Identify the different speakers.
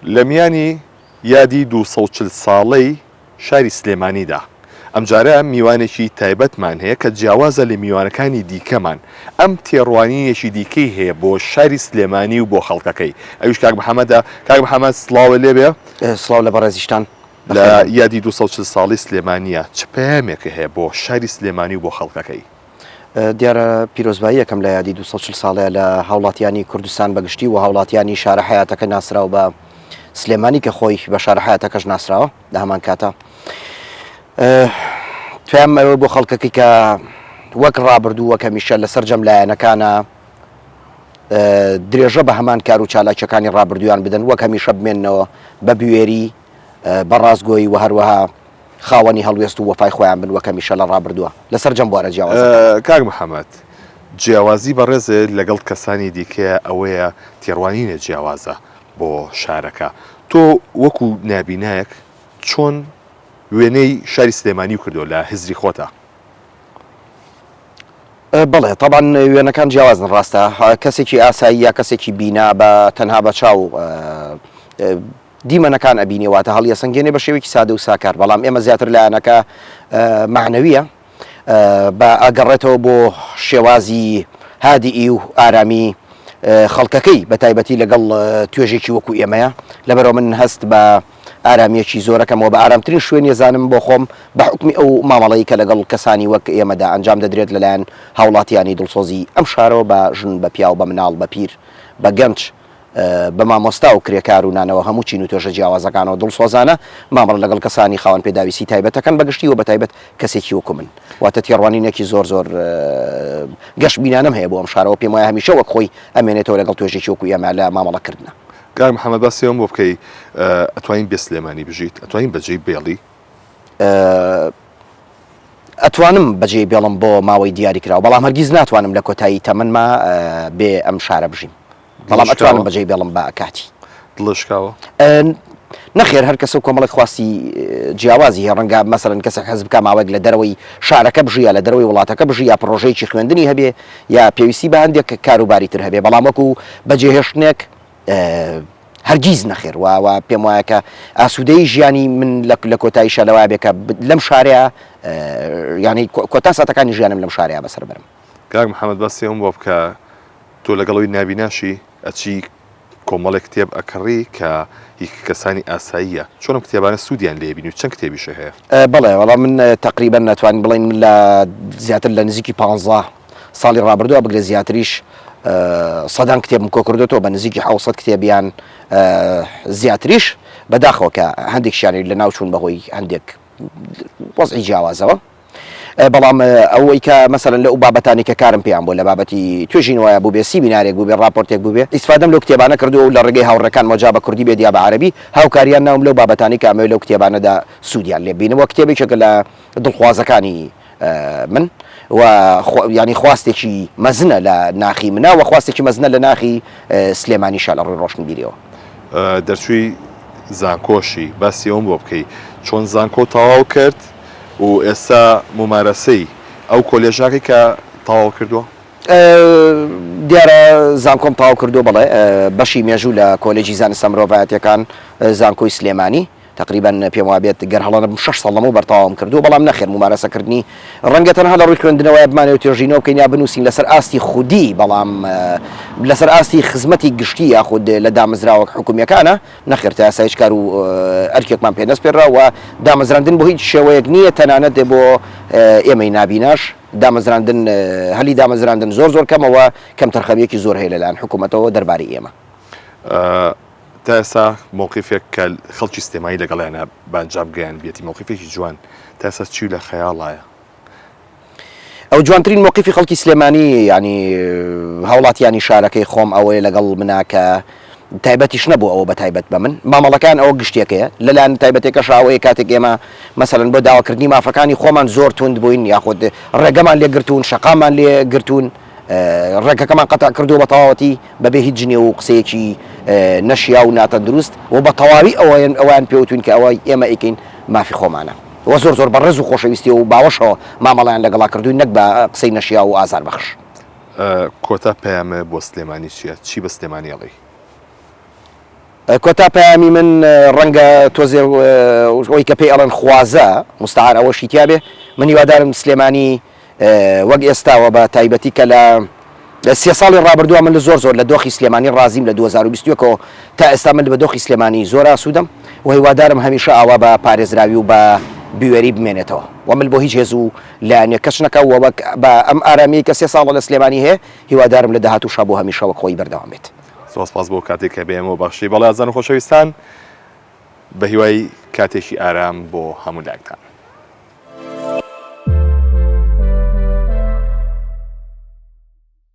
Speaker 1: لە میانی یادی 240 ساڵەی شاری سلێمانیدا ئەم جارە میوانێکی تایبەتمان هەیە کە جیاوازە لە میوانەکانی دیکەمان ئەم تێڕوانیەکی دیکەی هەیە بۆ شاری سلێمانی و بۆ خەڵکەکەی ئەوش کاک محەممەدە کاک محەممەد سڵاوە لێبێ
Speaker 2: سڵاو لە بەڕێزیشتان
Speaker 1: لە یادی 240 ساڵی سلێمانیە چ پەیامێکە هەیە بۆ شاری سلێمانی و بۆ خەڵکەکەی
Speaker 2: دیارە پیرۆزبایی یەکەم لە یادی 240 ساڵەیە لە هاوڵاتیانی کوردستان بەگشتی و هاوڵاتیانی شارە حیاتەکە ناسرااو بە سلێمانی کە خۆی بە شارە حیاتەکەش ناسراوە لە هەمان کاتە توام ئەوە بۆ خەڵکەکەی کە وەک ڕابردوو وەکە میشە لەسەر جەم لایەنەکانە درێژە بە هەمان کار و چالاکیەکانی ڕابردویان بدەن وەک هەمیشە بمێننەوە بە بوێری بە ڕاستگۆی و هەروەها خاوەنی هەڵوێست و وەفای خۆیان بن وەک هەمیشە لە ڕابردووە لەسەر جەم بوارە جیاواز.
Speaker 1: کاک محەممەد جیاوازی بەڕێزێ لەگەڵ کەسانی دیکە ئەوەیە تێڕوانینە جیاوازە بۆ شارەکە تۆ وەکو نابینایەک چۆن وێنەی شاری سلێمانی کردو لە هزری خۆتە؟
Speaker 2: بەڵێ طبعاً وێنەکان جیاوازن ڕاستە کەسێکی ئاسایی یا کەسێکی بینا بە تەنها بە چاو دیمەنەکان ئەبینێواتە هەڵیە سنگێنێ بە شێوەیەکی سادە و ساکار بەڵام ئێمە زیاتر لایەنەکە معنەویە بە ئاگەڕێتەوە بۆ شێوازی هادیئی و ئارامی خەڵکەکەی بە تایبەتی لەگەڵ توێژێکی وەکو ئێمەیە لەبەرەوە من هەست بە ئارامیەکی زۆرەکەمەوە بە ئارامترین شوێنی زانم بۆ خۆم بە حکمی ئەو مامەڵەی کە لەگەڵ کەسانی وەک ئێمەدا ئەنجام دەدرێت لەلایەن هاوڵاتیانی دڵسۆزی ئەم شارەوە بە ژن بە پیا و بە مناڵ بە پیر بە گەنج بە مامۆستا و کرێکار و نانەوە هەموو چین و تۆژە جیاوازەکانەوە دڵسۆزانە مامەڵ لەگەڵ کەسانی خاوەن پێداویستی تایبەتەکەن بەگشتی و بە تایبەت کەسێکی وەکو من واتە تێڕوانینێکی زۆر گەشت بینانم هەیە بۆ ئەم شارەوە پێم وایە هەمیشە وەک خۆی ئەمێنێتەوە لەگەڵ توێژێکی وەکو ئێمە لە مامەڵەکردنە.
Speaker 1: کاک محەممەد باسیەوەم بۆ بکەی ئەتوانین بێ سلێمانی بژیت ئەتوانین بەجێی بێڵی
Speaker 2: ئەتوانم بەجێ بێڵم بۆ ماوەی دیاری کراوە بەڵام هەرگیز ناتوانم لە کۆتایی تەمەنما بێ ئەم شارە بژیم بەڵام ئەتوانم بەجێ بێڵم بە کاتی
Speaker 1: دڵشکاوە
Speaker 2: نەخێر هەر کەسە کۆمەڵی خواستی جیاوازی هە ڕەنگە مەسەرەن کەسێک حەز بکە ماوەیەک لە دەرەوەی شارەکە بژیە لە دەرەوەی وڵاتەکە بژی یا پرۆژەیەکی خوێندنی هەبێ یا پێویستی بە هەندێک کاروباری تر هەبێ بەڵام وەکو بەجێهێشتنێک هەرگیز نەخێر و پێم وایە کە ئاسوودەی ژیانی من لە کۆتایی شەلەوە بێکە لەم شارەیە ینی کۆتا ساتەکانی ژیانم لەم شارەیە بەسەر برم.
Speaker 1: کاک محەممەد باسیەوەم بۆ بکە تۆ لەگەڵەوەی نابیناشی ئەچی کۆمەڵێک کتێب ئەکڕی کە هیچ کەسانی ئاساییە چۆنم کتێبانە سوودیان لێبین و چەند کتێبیشە هەیە؟
Speaker 2: بەڵێ وەڵام من تقریبا ناتوانین بڵین من لە زیاتر لە نزیکی 15 ساڵی ڕابردووە بگرێ زیاتریش سەدان کتێبم کۆ کردوەوە بە نزیکی 700 کتێبیان زیاتریش بەداخەوە کە هەندێکشیانی لە ناوچوون بەهۆی هەندێک وەزعی جیاوازەوە بەڵام ئەوەی کە مەسەرەن لە ئەو بابەتانی کە کارم پێیان بۆ لە بابەتی توێژینەوەیە بوو بێ سیمینارێک بوو بێ راپۆرتێک بوو بێ ئیسفادەم لەو کتێبانە کردو و لە ڕێگەی هاوڕەکان مەجا بە کوردی بێت یا بە عەرەبی هاوکاریان ناوم لەو بابەتانی کە ئەمە لەو کتێبانەدا سوودیان لێ بینەوە کتێبێکێکە لە دڵخوازەکانی من و ینی خواستێکی مەزنە لە ناخی منە و خواستێکی مەزنە لە ناخی سلێمانیشە لە ڕووی ڕۆشنبیریەوە.
Speaker 1: دەرچووی زانکۆشی باسی ئەوم بۆ بکەی چۆن زانکۆ تەواو کرد و ئێستا ممارەسەی ئەو کۆلێژاکەی کە تەواو کردووە؟
Speaker 2: دیارە زانکۆم تەواو کردو بڵێ بەشی مێژوو لە کۆلێجی زانستە مرۆڤایەتیەکان زانکۆی سلێمانی تقریبا پێم وابێت گەر هەڵەنم 6 ساڵەمە و بەرتەواوم کردو بەڵام نەخێر ممارەسەکردنی ڕەنگە تەنها لە ڕووی خوێندنەوەی بمانێ و توێژینەوە بکەین یا بنووسین لەسەر ئاستی خودی بەڵام لەسەر ئاستی خزمەتی گشتی یاخود لە دامەزراوە حکومیەکانە نەخێر تا ئێستا هیچ کار و ئەرکێکمان پێ نەسپێرا و دامەزراندن بۆ هیچ شێوەیەک نییە تەنانەت بۆ ئێمەی نابیناش دامەزراندن هەلی دامەزراندن زۆر کەمەوە کەم تەرخەبیەکی زۆر هەیە لەلایەن حکوومەتەوە دەربارەی ئێمە.
Speaker 1: تا ئێستا مووقیفێک کە خەڵکی سلێمانی لەگەڵیانە بانجام گەیان بێتی مووقیفێکی جوان تا ئێستا چی لە خەیاڵایە؟
Speaker 2: ئەو جوانترین مووقیفی خەڵکی سلێمانی ینی هاوڵاتیانی شارەکەی خۆم ئەوەیە لەگەڵ منە کە تایبەتیش نەبوو ئەوە بە تایبەت بە من مامەڵەکان ئەوە گشتێکەیە لەلایەن تایبەتێکە شاوەیە کاتێک ئێمە مەسەرەن بۆ داواکردنی مافەکانی خۆمان زۆر توند بووین یاخود ڕێگەمان لێگرتوون شەقامان لێگرتوون ڕێگەکەمان قەتع کردو بە تەواوەتی بەبێ هیچ جنێ و قسەیەکی نەشیا و ناتە دروست و بە تەواوی ئەوان پێوتون کە ئەوە ئێمە ئیکەین مافی خۆمانە و زۆر بەڕێز و خۆشەویستی و باوەشەوە مامەڵیان لەگەڵا کردوین نەک بە قسەی نەشیا و ئازار بەخش.
Speaker 1: کۆتا پەیامە بۆ سلێمانی چییە؟ چی بە سلێمانی ئەڵێ؟
Speaker 2: کۆتا پەیامی من ڕەنگە تۆزێ ئەوەی کە پێی ئەڵەن خوازە مستعار ئەوەشی تیاابێ من هیوادارم سلێمانی وەک ئێستاوە بە تایبەتی کە لە 3 ساڵی ڕابردووە من لە زۆر لە دۆخی سلێمانی ڕازیم لە 2021 تا ئێستا من بە دۆخی سلێمانی زۆر ئاسوودەم و هیوادارم هەمیشە ئاوا بە پارێزراوی و بە بیوێری بمێنێتەوە و من بۆ هیچ هێز و لایەنە کەس نەکەوە بە ئەم ئارامی کە 3 ساڵە لە سلێمانی هەیە هیوادارم لە داهاتووشا بۆ هەمیشەوە خۆی بەردەوام بێت.
Speaker 1: سپاس بۆ کاتێک کە بێمەوە بەخشی بەڵێ ئازان و خۆشەویستان بە هیوای کاتێکی ئارام بۆ هەموو لاکتان.